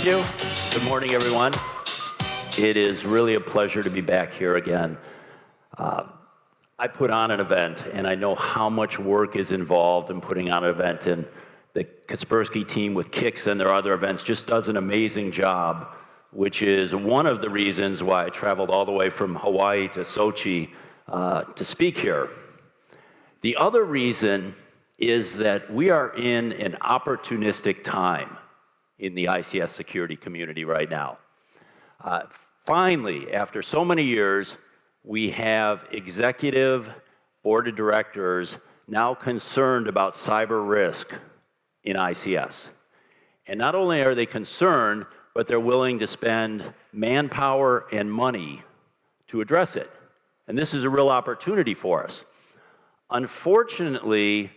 Thank you. Good morning, everyone. It is really a pleasure to be back here again. I put on an event, and I know how much work is involved in putting on an event, and the Kaspersky team with Kix and their other events just does an amazing job, which is one of the reasons why I traveled all the way from Hawaii to Sochi to speak here. The other reason is that we are in an opportunistic time in the ICS security community right now. Finally, after so many years, we have executive board of directors now concerned about cyber risk in ICS. And not only are they concerned, but they're willing to spend manpower and money to address it. And this is a real opportunity for us. Unfortunately,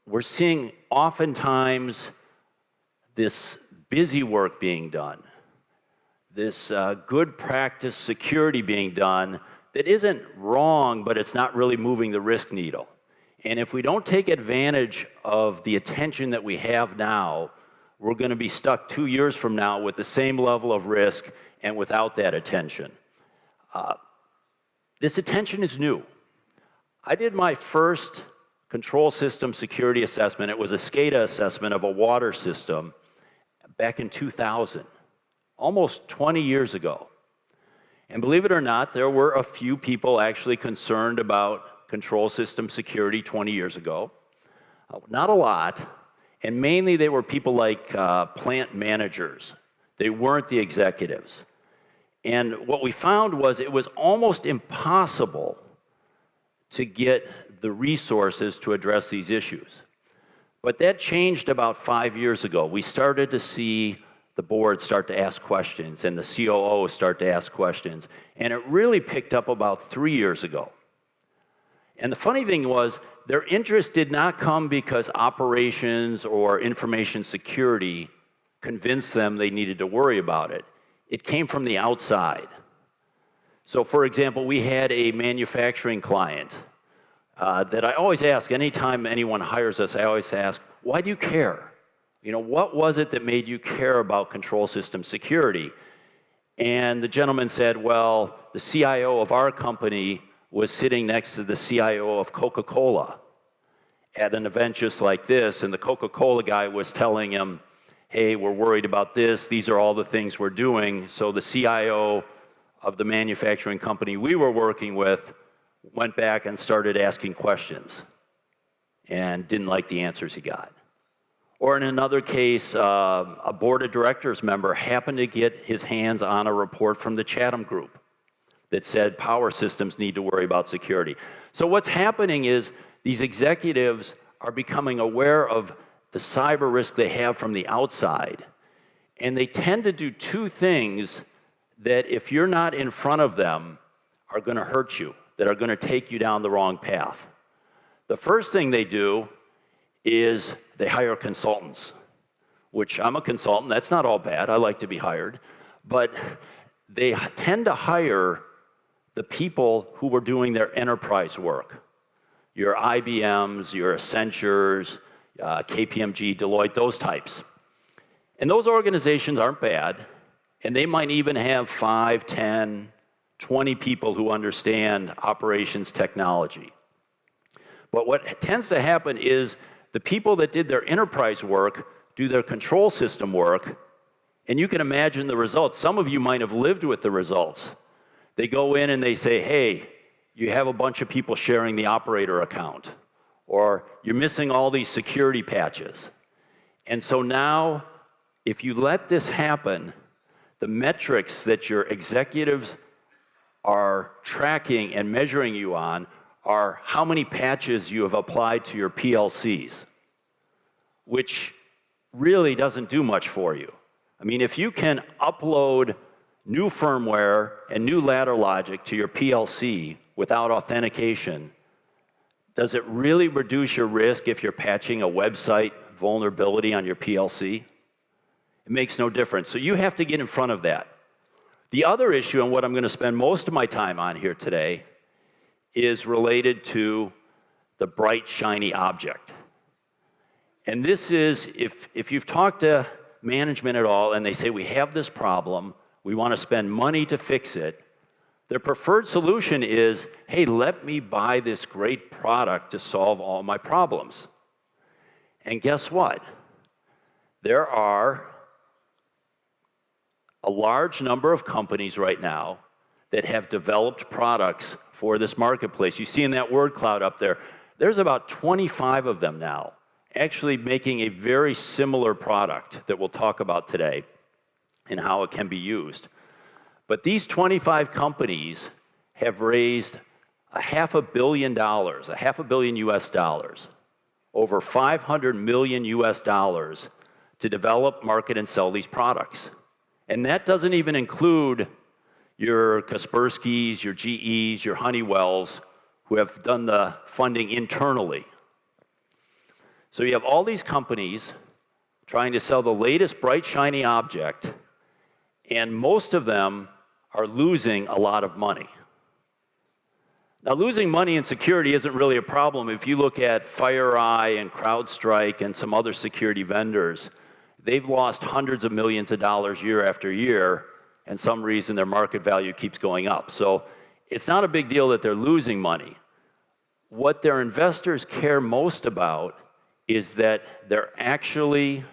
we're seeing oftentimes this busy work being done, this good practice security being done that isn't wrong, but it's not really moving the risk needle. And if we don't take advantage of the attention that we have now, we're going to be stuck 2 years from now with the same level of risk and without that attention. This attention is new. I did my first control system security assessment. It was a SCADA assessment of a water system back in 2000, almost 20 years ago. And believe it or not, there were a few people actually concerned about control system security 20 years ago. Not a lot, and mainly they were people like plant managers. They weren't the executives. And what we found was it was almost impossible to get the resources to address these issues. But that changed about 5 years ago. We started to see the board start to ask questions and the COO start to ask questions. And it really picked up about 3 years ago. And the funny thing was, their interest did not come because operations or information security convinced them they needed to worry about it. It came from the outside. So for example, we had a manufacturing client that I always ask, anytime anyone hires us, I always ask, why do you care? You know, what was it that made you care about control system security? And the gentleman said, well, the CIO of our company was sitting next to the CIO of Coca-Cola at an event just like this, and the Coca-Cola guy was telling him, hey, we're worried about this, these are all the things we're doing. So the CIO of the manufacturing company we were working with went back and started asking questions and didn't like the answers he got. Or in another case, a board of directors member happened to get his hands on a report from the Chatham Group that said power systems need to worry about security. So what's happening is these executives are becoming aware of the cyber risk they have from the outside, and they tend to do two things that if you're not in front of them are going to hurt you, that are going to take you down the wrong path. The first thing they do is they hire consultants, which I'm a consultant. That's not all bad. I like to be hired. But they tend to hire the people who were doing their enterprise work. Your IBMs, your Accentures, KPMG, Deloitte, those types. And those organizations aren't bad, and they might even have 5, 10, 20 people who understand operations technology. But what tends to happen is the people that did their enterprise work do their control system work, and you can imagine the results. Some of you might have lived with the results. They go in and they say, hey, you have a bunch of people sharing the operator account, or you're missing all these security patches. And so now, if you let this happen, the metrics that your executives are tracking and measuring you on are how many patches you have applied to your PLCs, which really doesn't do much for you. I mean, if you can upload new firmware and new ladder logic to your PLC without authentication, does it really reduce your risk if you're patching a website vulnerability on your PLC? It makes no difference. So you have to get in front of that. The other issue, and what I'm going to spend most of my time on here today, is related to the bright, shiny object. And this is, if you've talked to management at all and they say, we have this problem, we want to spend money to fix it, their preferred solution is, hey, let me buy this great product to solve all my problems. And guess what? There are a large number of companies right now that have developed products for this marketplace. You see in that word cloud up there, there's about 25 of them now, actually making a very similar product that we'll talk about today and how it can be used. But these 25 companies have raised $500 million, $500 million US dollars, over $500 million US dollars to develop, market, and sell these products. And that doesn't even include your Kasperskys, your GEs, your Honeywells, who have done the funding internally. So you have all these companies trying to sell the latest bright, shiny object, and most of them are losing a lot of money. Now, losing money in security isn't really a problem. If you look at FireEye and CrowdStrike and some other security vendors, they've lost hundreds of millions of dollars year after year, and some reason their market value keeps going up. So it's not a big deal that they're losing money. What their investors care most about is that they're actually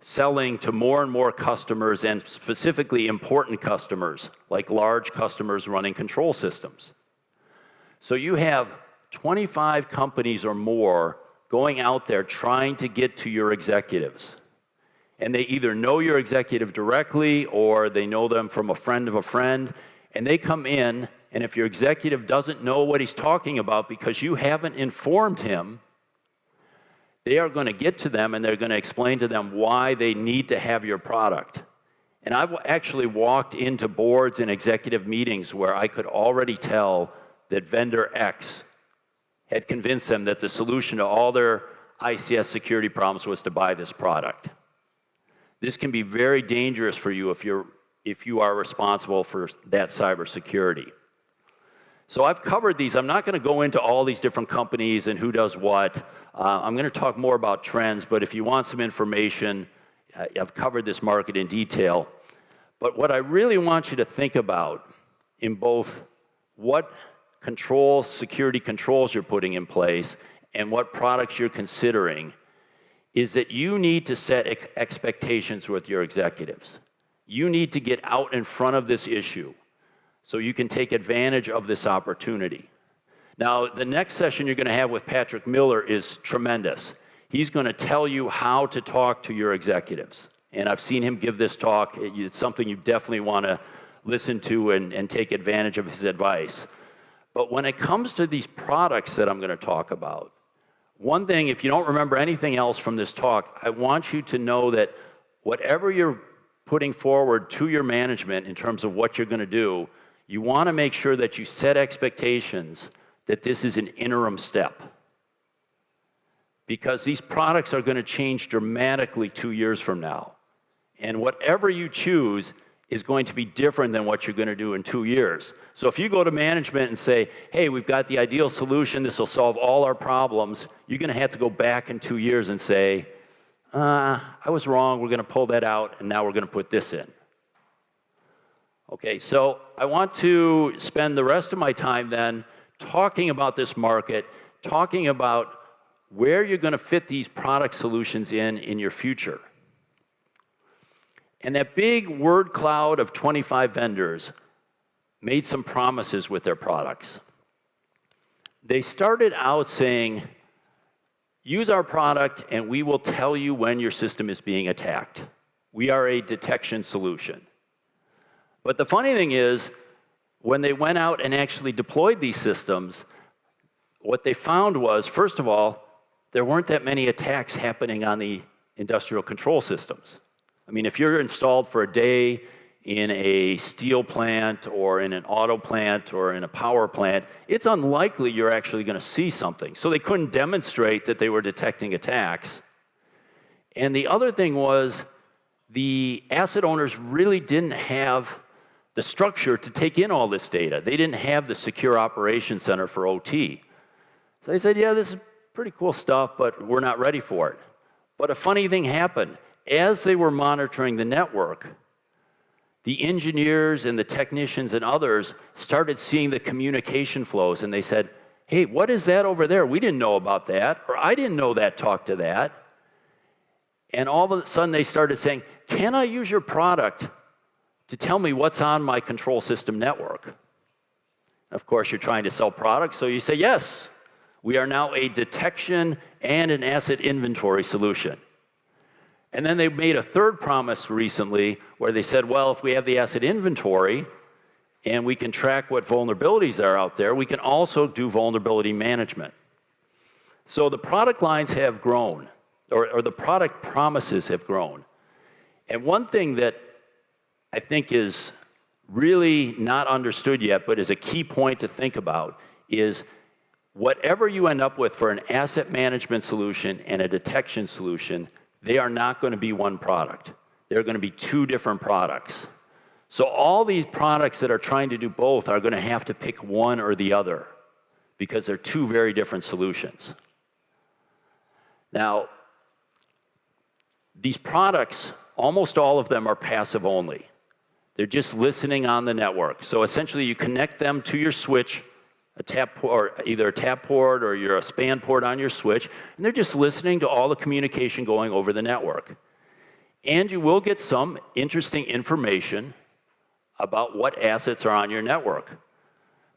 selling to more and more customers, and specifically important customers, like large customers running control systems. So you have 25 companies or more going out there trying to get to your executives. And they either know your executive directly or they know them from a friend of a friend, and they come in, and if your executive doesn't know what he's talking about because you haven't informed him, they are going to get to them and they're going to explain to them why they need to have your product. And I've actually walked into boards and executive meetings where I could already tell that vendor X had convinced them that the solution to all their ICS security problems was to buy this product. This can be very dangerous for you if you are responsible for that cybersecurity. So I've covered these. I'm not going to go into all these different companies and who does what. I'm going to talk more about trends, but if you want some information, I've covered this market in detail. But what I really want you to think about in both what security controls you're putting in place and what products you're considering is that you need to set expectations with your executives. You need to get out in front of this issue so you can take advantage of this opportunity. Now, the next session you're going to have with Patrick Miller is tremendous. He's going to tell you how to talk to your executives. And I've seen him give this talk. It's something you definitely want to listen to and take advantage of his advice. But when it comes to these products that I'm going to talk about, one thing, if you don't remember anything else from this talk, I want you to know that whatever you're putting forward to your management in terms of what you're going to do, you want to make sure that you set expectations that this is an interim step. Because these products are going to change dramatically 2 years from now. And whatever you choose is going to be different than what you're going to do in 2 years. So if you go to management and say, hey, we've got the ideal solution, this will solve all our problems, you're going to have to go back in 2 years and say, I was wrong, we're going to pull that out, and now we're going to put this in. Okay, so I want to spend the rest of my time then talking about this market, talking about where you're going to fit these product solutions in your future. And that big word cloud of 25 vendors made some promises with their products. They started out saying, use our product and we will tell you when your system is being attacked. We are a detection solution. But the funny thing is, when they went out and actually deployed these systems, what they found was, first of all, there weren't that many attacks happening on the industrial control systems. I mean, if you're installed for a day in a steel plant or in an auto plant or in a power plant, it's unlikely you're actually going to see something. So they couldn't demonstrate that they were detecting attacks. And the other thing was the asset owners really didn't have the structure to take in all this data. They didn't have the secure operations center for OT. So they said, yeah, this is pretty cool stuff, but we're not ready for it. But a funny thing happened. as they were monitoring the network, the engineers and the technicians and others started seeing the communication flows, and they said, hey, what is that over there? We didn't know about that, or I didn't know that talked to that. And all of a sudden they started saying, can I use your product to tell me what's on my control system network? Of course, you're trying to sell products, so you say, yes, we are now a detection and an asset inventory solution. And then they made a third promise recently where they said, well, if we have the asset inventory and we can track what vulnerabilities are out there, we can also do vulnerability management. So the product lines have grown, or the product promises have grown. And one thing that I think is really not understood yet, but is a key point to think about, is whatever you end up with for an asset management solution and a detection solution, they are not going to be one product. They're going to be two different products. So all these products that are trying to do both are going to have to pick one or the other because they're two very different solutions. Now, these products, almost all of them are passive only. They're just listening on the network. So essentially you connect them to your switch, either a tap port or a span port on your switch, and they're just listening to all the communication going over the network. And you will get some interesting information about what assets are on your network.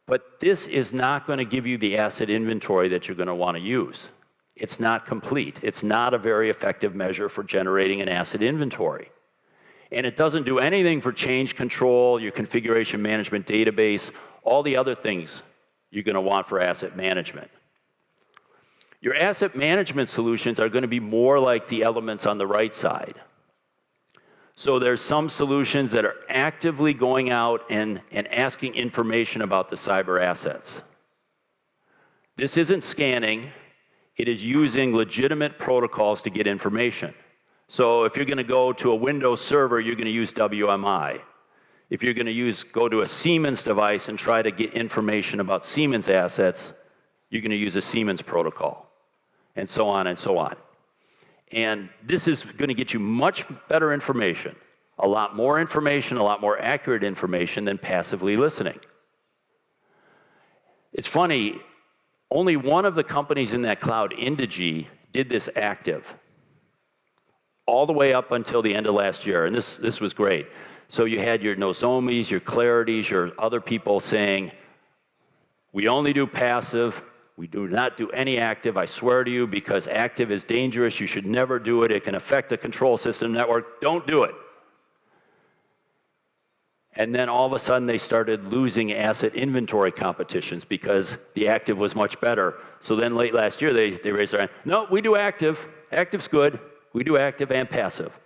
But this is not going to give you the asset inventory that you're going to want to use. It's not complete. It's not a very effective measure for generating an asset inventory. And it doesn't do anything for change control, your configuration management database, all the other things you're going to want for asset management. Your asset management solutions are going to be more like the elements on the right side. So there's some solutions that are actively going out and asking information about the cyber assets. This isn't scanning. It is using legitimate protocols to get information. So if you're going to go to a Windows server, you're going to use WMI. If you're going to go to a Siemens device and try to get information about Siemens assets, you're going to use a Siemens protocol, and so on and so on. And this is going to get you much better information, a lot more accurate information than passively listening. It's funny, only one of the companies in that cloud, Indegy, did this active all the way up until the end of last year, and this was great. So you had your Nozomis, your Clarities, your other people saying, we only do passive, we do not do any active, I swear to you, because active is dangerous, you should never do it, it can affect the control system network, don't do it. And then all of a sudden they started losing asset inventory competitions because the active was much better. So then late last year they raised their hand, no, we do active, active's good, we do active and passive.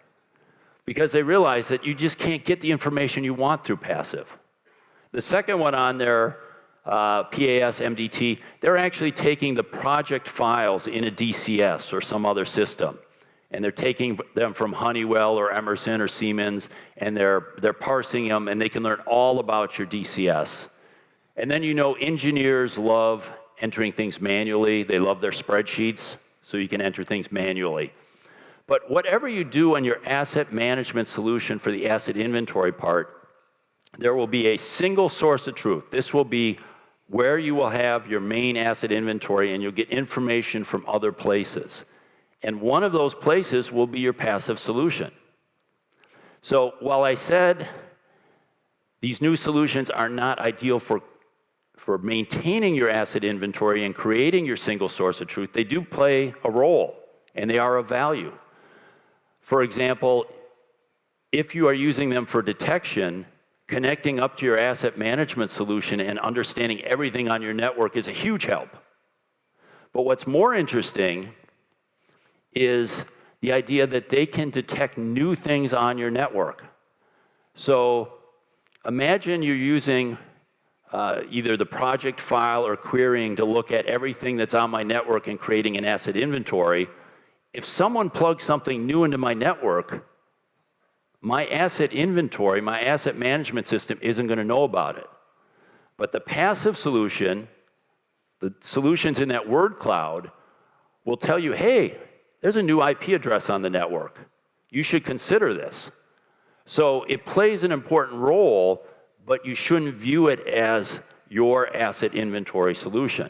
Because they realize that you just can't get the information you want through passive. The second one on there, PAS, MDT, they're actually taking the project files in a DCS or some other system. And they're taking them from Honeywell or Emerson or Siemens, and they're parsing them, and they can learn all about your DCS. And then engineers love entering things manually. They love their spreadsheets, so you can enter things manually. But whatever you do on your asset management solution for the asset inventory part, there will be a single source of truth. This will be where you will have your main asset inventory, and you'll get information from other places. And one of those places will be your passive solution. So while I said these new solutions are not ideal for maintaining your asset inventory and creating your single source of truth, they do play a role, and they are of value. For example, if you are using them for detection, connecting up to your asset management solution and understanding everything on your network is a huge help. But what's more interesting is the idea that they can detect new things on your network. So imagine you're using either the project file or querying to look at everything that's on my network and creating an asset inventory. If someone plugs something new into my network, my asset inventory, my asset management system isn't going to know about it. But the passive solution, the solutions in that word cloud, will tell you, hey, there's a new IP address on the network. You should consider this. So it plays an important role, but you shouldn't view it as your asset inventory solution.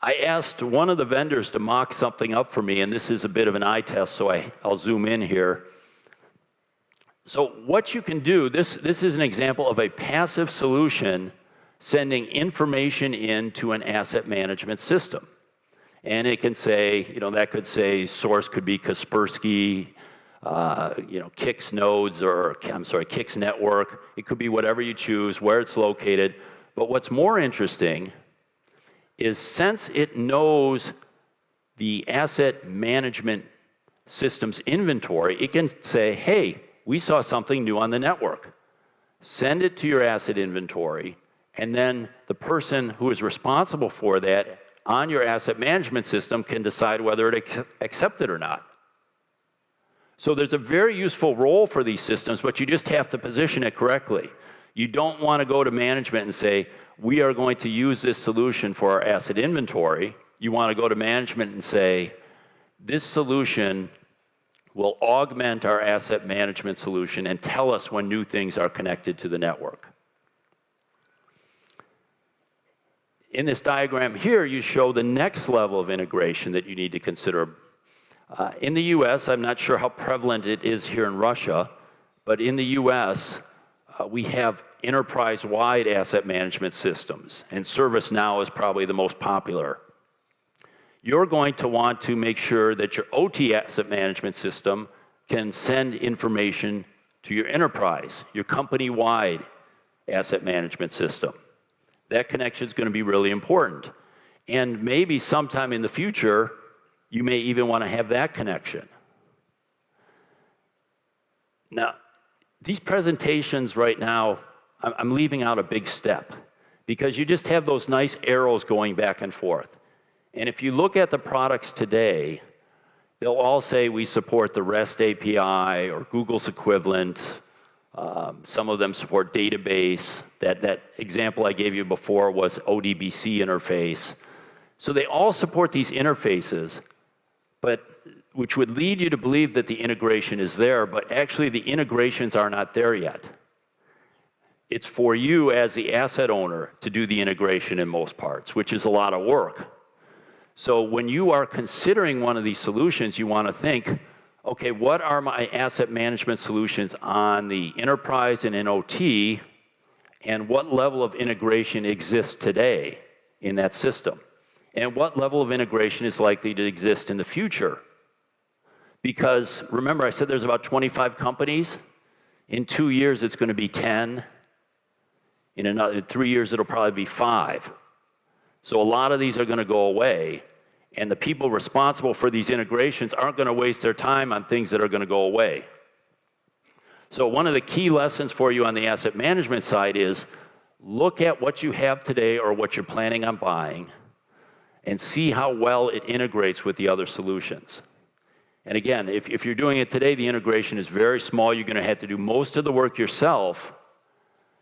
I asked one of the vendors to mock something up for me, and this is a bit of an eye test, so I'll zoom in here. So what you can do, this is an example of a passive solution sending information into an asset management system. And it can say, that could say source could be Kaspersky, Kix nodes, or Kix network. It could be whatever you choose, where it's located. But what's more interesting is since it knows the asset management system's inventory, it can say, hey, we saw something new on the network. Send it to your asset inventory, and then the person who is responsible for that on your asset management system can decide whether it accepts it or not. So there's a very useful role for these systems, but you just have to position it correctly. You don't want to go to management and say, we are going to use this solution for our asset inventory. You want to go to management and say, this solution will augment our asset management solution and tell us when new things are connected to the network. In this diagram here, you show the next level of integration that you need to consider. In the US, I'm not sure how prevalent it is here in Russia, but in the US, we have enterprise-wide asset management systems, and ServiceNow is probably the most popular. You're going to want to make sure that your OT asset management system can send information to your enterprise, your company-wide asset management system. That connection is going to be really important. And maybe sometime in the future, you may even want to have that connection. Now, these presentations right now, I'm leaving out a big step because you just have those nice arrows going back and forth. And if you look at the products today, they'll all say we support the REST API or Google's equivalent. Some of them support database. That example I gave you before was ODBC interface. So they all support these interfaces, but which would lead you to believe that the integration is there, but actually the integrations are not there yet. It's for you as the asset owner to do the integration in most parts, which is a lot of work. So when you are considering one of these solutions, you want to think, okay, what are my asset management solutions on the enterprise and in OT, and what level of integration exists today in that system? And what level of integration is likely to exist in the future? Because remember, I said there's about 25 companies. In 2 years, it's going to be 10. In 3 years, it'll probably be 5. So a lot of these are going to go away. And the people responsible for these integrations aren't going to waste their time on things that are going to go away. So one of the key lessons for you on the asset management side is look at what you have today or what you're planning on buying and see how well it integrates with the other solutions. And again, if you're doing it today, the integration is very small. You're going to have to do most of the work yourself.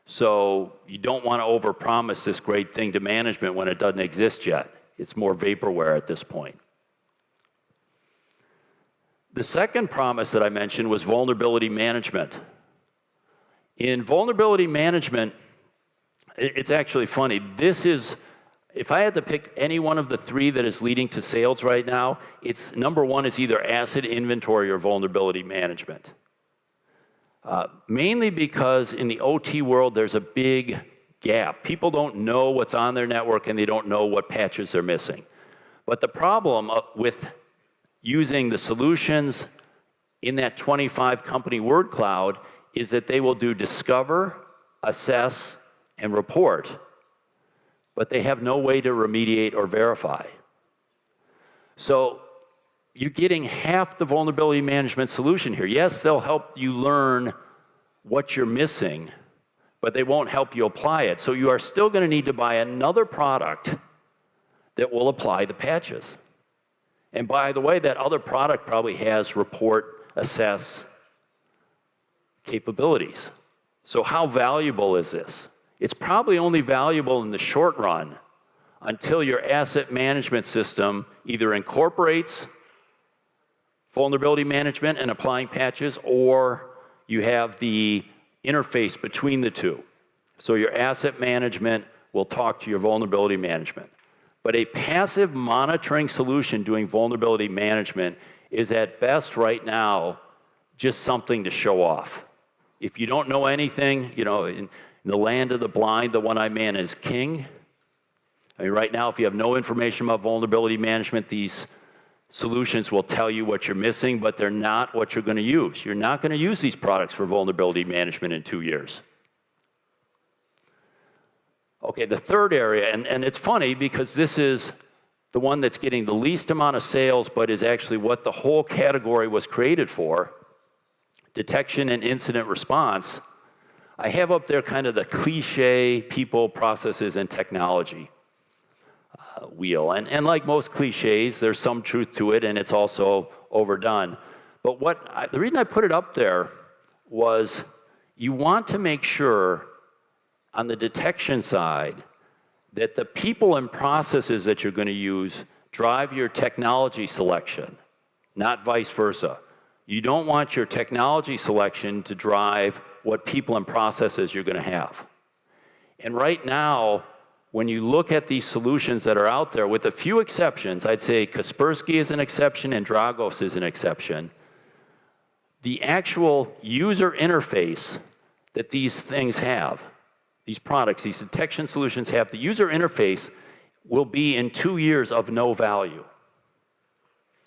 So you don't want to overpromise this great thing to management when it doesn't exist yet. It's more vaporware at this point. The second promise that I mentioned was vulnerability management. In vulnerability management, it's actually funny. This is, if I had to pick any one of the three that is leading to sales right now, it's number one is either asset inventory or vulnerability management. Mainly because in the OT world, there's a big gap. People don't know what's on their network and they don't know what patches they're missing. But the problem with using the solutions in that 25 company word cloud is that they will do discover, assess, and report, but they have no way to remediate or verify. So you're getting half the vulnerability management solution here. Yes, they'll help you learn what you're missing, but they won't help you apply it. So you are still going to need to buy another product that will apply the patches. And by the way, that other product probably has report, assess capabilities. So how valuable is this? It's probably only valuable in the short run until your asset management system either incorporates vulnerability management and applying patches, or you have the interface between the two. So your asset management will talk to your vulnerability management. But a passive monitoring solution doing vulnerability management is at best right now just something to show off. If you don't know anything, you know, in the land of the blind, the one-eyed man is king. I mean, right now, if you have no information about vulnerability management, these solutions will tell you what you're missing, but they're not what you're going to use. You're not going to use these products for vulnerability management in 2 years. Okay, the third area, and it's funny because this is the one that's getting the least amount of sales, but is actually what the whole category was created for, detection and incident response. I have up there kind of the cliche people, processes, and technology wheel. And like most cliches, there's some truth to it, and it's also overdone. But the reason I put it up there was you want to make sure on the detection side that the people and processes that you're going to use drive your technology selection, not vice versa. You don't want your technology selection to drive what people and processes you're going to have. And right now, when you look at these solutions that are out there, with a few exceptions, I'd say Kaspersky is an exception and Dragos is an exception, the actual user interface that these things have, these products, these detection solutions have, the user interface will be in 2 years of no value,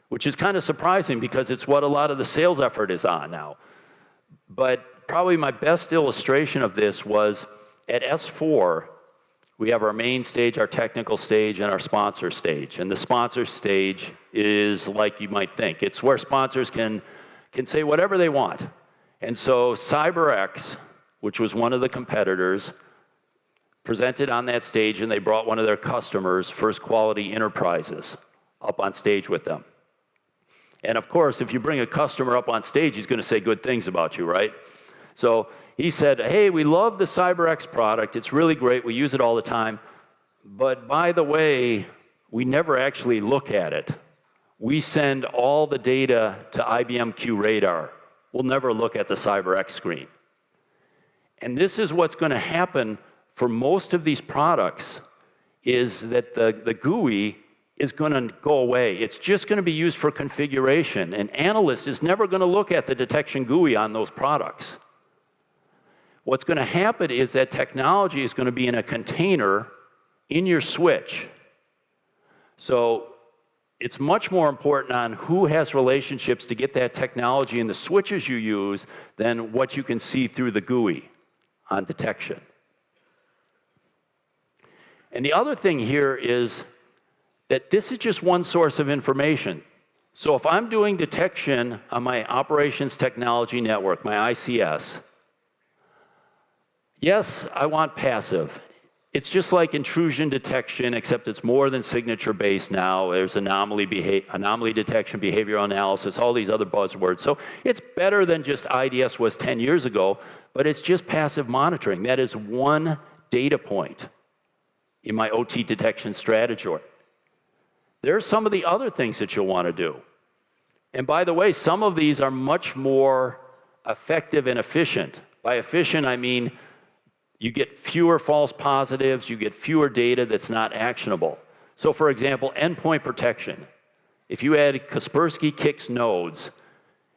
which is kind of surprising because it's what a lot of the sales effort is on now. But probably my best illustration of this was at S4, we have our main stage, our technical stage, and our sponsor stage. And the sponsor stage is like you might think. It's where sponsors can say whatever they want. And so CyberX, which was one of the competitors, presented on that stage, and they brought one of their customers, First Quality Enterprises, up on stage with them. And of course, if you bring a customer up on stage, he's going to say good things about you, right? So he said, hey, we love the CyberX product. It's really great. We use it all the time. But by the way, we never actually look at it. We send all the data to IBM QRadar. We'll never look at the CyberX screen. And this is what's going to happen for most of these products, is that the GUI is going to go away. It's just going to be used for configuration. An analyst is never going to look at the detection GUI on those products. What's going to happen is that technology is going to be in a container in your switch. So it's much more important on who has relationships to get that technology in the switches you use than what you can see through the GUI on detection. And the other thing here is that this is just one source of information. So if I'm doing detection on my operations technology network, my ICS, yes, I want passive. It's just like intrusion detection, except it's more than signature-based now. There's anomaly detection, behavioral analysis, all these other buzzwords. So it's better than just IDS was 10 years ago, but it's just passive monitoring. That is one data point in my OT detection strategy. There are some of the other things that you'll want to do. And by the way, some of these are much more effective and efficient. By efficient, I mean you get fewer false positives, you get fewer data that's not actionable. So for example, endpoint protection. If you add Kaspersky Kix nodes,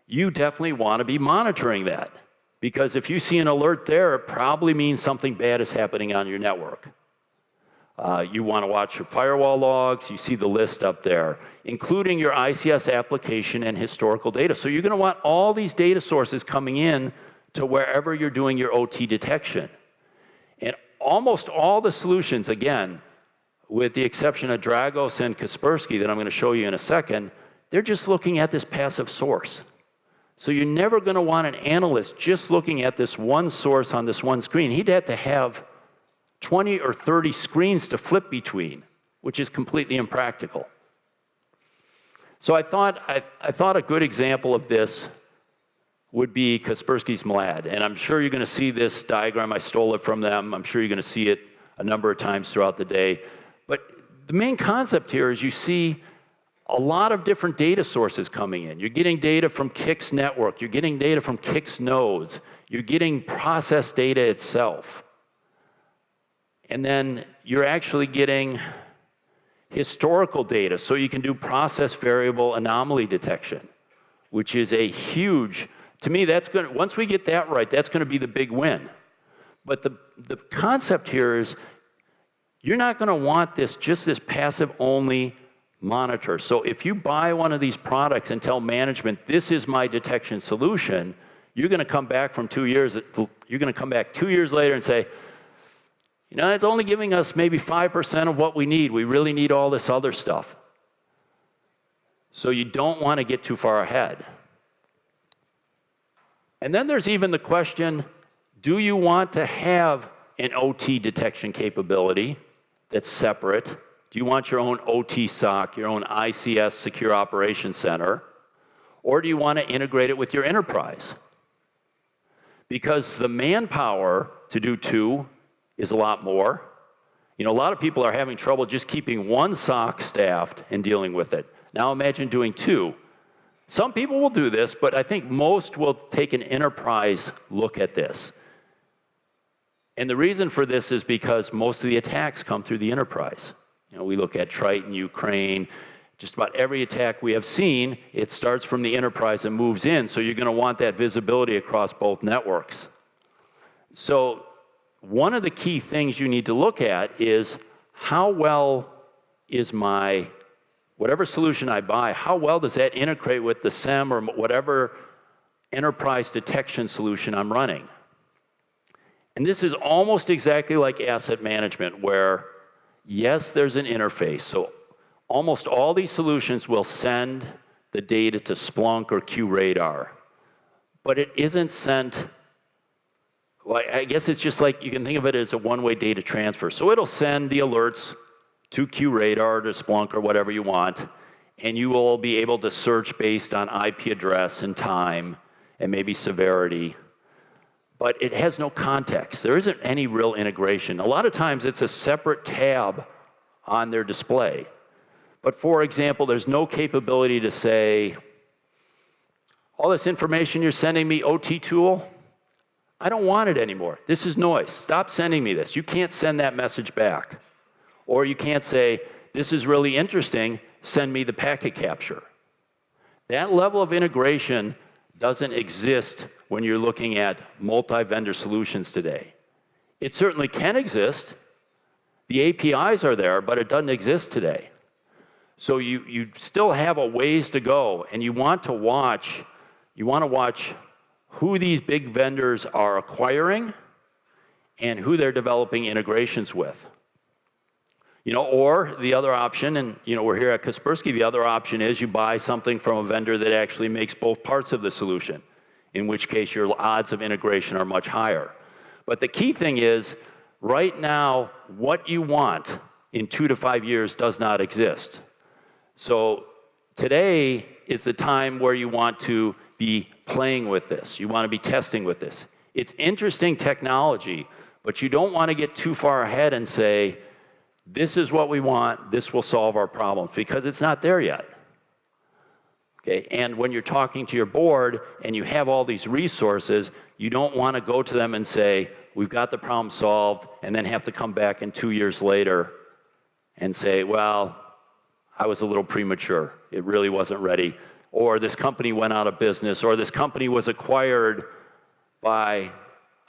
you definitely want to be monitoring that. Because if you see an alert there, it probably means something bad is happening on your network. You want to watch your firewall logs, you see the list up there, including your ICS application and historical data. So you're going to want all these data sources coming in to wherever you're doing your OT detection. And almost all the solutions, again, with the exception of Dragos and Kaspersky that I'm going to show you in a second, they're just looking at this passive source. So you're never going to want an analyst just looking at this one source on this one screen. He'd have to have 20 or 30 screens to flip between, which is completely impractical. So I thought a good example of this would be Kaspersky's MLAD. And I'm sure you're going to see this diagram. I stole it from them. I'm sure you're going to see it a number of times throughout the day. But the main concept here is you see a lot of different data sources coming in. You're getting data from Kix network, you're getting data from Kix nodes, you're getting process data itself. And then you're actually getting historical data, so you can do process variable anomaly detection, which is a huge, to me, that's going to, once we get that right, that's going to be the big win. But the concept here is you're not going to want this, just this passive only monitor. So if you buy one of these products and tell management, this is my detection solution, you're going to come back from 2 years, you're going to come back 2 years later and say, you know, it's only giving us maybe 5% of what we need. We really need all this other stuff. So you don't want to get too far ahead. And then there's even the question, do you want to have an OT detection capability that's separate? Do you want your own OT SOC, your own ICS Secure Operations Center? Or do you want to integrate it with your enterprise? Because the manpower to do two is a lot more. You know, a lot of people are having trouble just keeping one SOC staffed and dealing with it. Now imagine doing two. Some people will do this, but I think most will take an enterprise look at this. And the reason for this is because most of the attacks come through the enterprise. You know, we look at Triton, Ukraine, just about every attack we have seen, it starts from the enterprise and moves in, so you're going to want that visibility across both networks. So one of the key things you need to look at is how well is my, whatever solution I buy, how well does that integrate with the SIEM or whatever enterprise detection solution I'm running? And this is almost exactly like asset management, where yes, there's an interface. So almost all these solutions will send the data to Splunk or QRadar, but it isn't sent, well, I guess it's just like, you can think of it as a one-way data transfer. So it'll send the alerts to QRadar, to Splunk, or whatever you want, and you will be able to search based on IP address and time and maybe severity. But it has no context. There isn't any real integration. A lot of times it's a separate tab on their display. But for example, there's no capability to say, all this information you're sending me, OT tool, I don't want it anymore. This is noise. Stop sending me this. You can't send that message back. Or you can't say, this is really interesting, send me the packet capture. That level of integration doesn't exist when you're looking at multi-vendor solutions today. It certainly can exist. The APIs are there, but it doesn't exist today. So you still have a ways to go, and you want to watch who these big vendors are acquiring and who they're developing integrations with. You know, or the other option, and you know, we're here at Kaspersky, the other option is you buy something from a vendor that actually makes both parts of the solution, in which case your odds of integration are much higher. But the key thing is, right now, what you want in 2 to 5 years does not exist. So today is the time where you want to be playing with this. You want to be testing with this. It's interesting technology, but you don't want to get too far ahead and say, this is what we want, this will solve our problems, because it's not there yet. Okay? And when you're talking to your board and you have all these resources, you don't want to go to them and say, we've got the problem solved, and then have to come back in 2 years later and say, well, I was a little premature. It really wasn't ready. Or this company went out of business, or this company was acquired by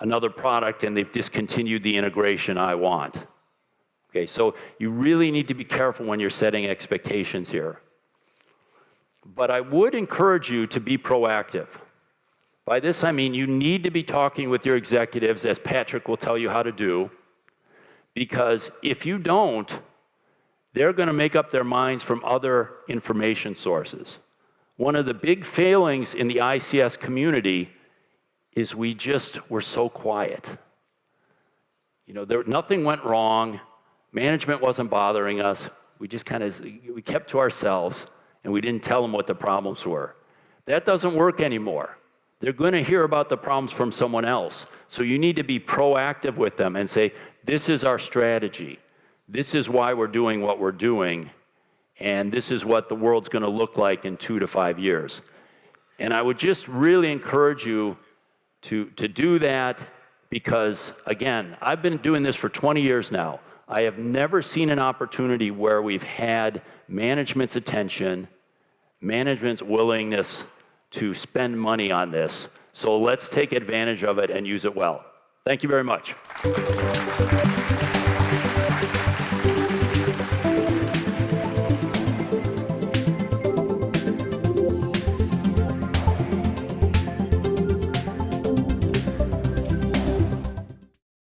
another product and they've discontinued the integration I want. Okay, so you really need to be careful when you're setting expectations here. But I would encourage you to be proactive. By this I mean you need to be talking with your executives, as Patrick will tell you how to do, because if you don't, they're going to make up their minds from other information sources. One of the big failings in the ICS community is we just were so quiet. You know, nothing went wrong. Management wasn't bothering us. We just we kept to ourselves, and we didn't tell them what the problems were. That doesn't work anymore. They're going to hear about the problems from someone else. So you need to be proactive with them and say, this is our strategy. This is why we're doing what we're doing. and this is what the world's going to look like in 2 to 5 years. And I would just really encourage you to do that because, again, I've been doing this for 20 years now. I have never seen an opportunity where we've had management's attention, management's willingness to spend money on this. So let's take advantage of it and use it well. Thank you very much.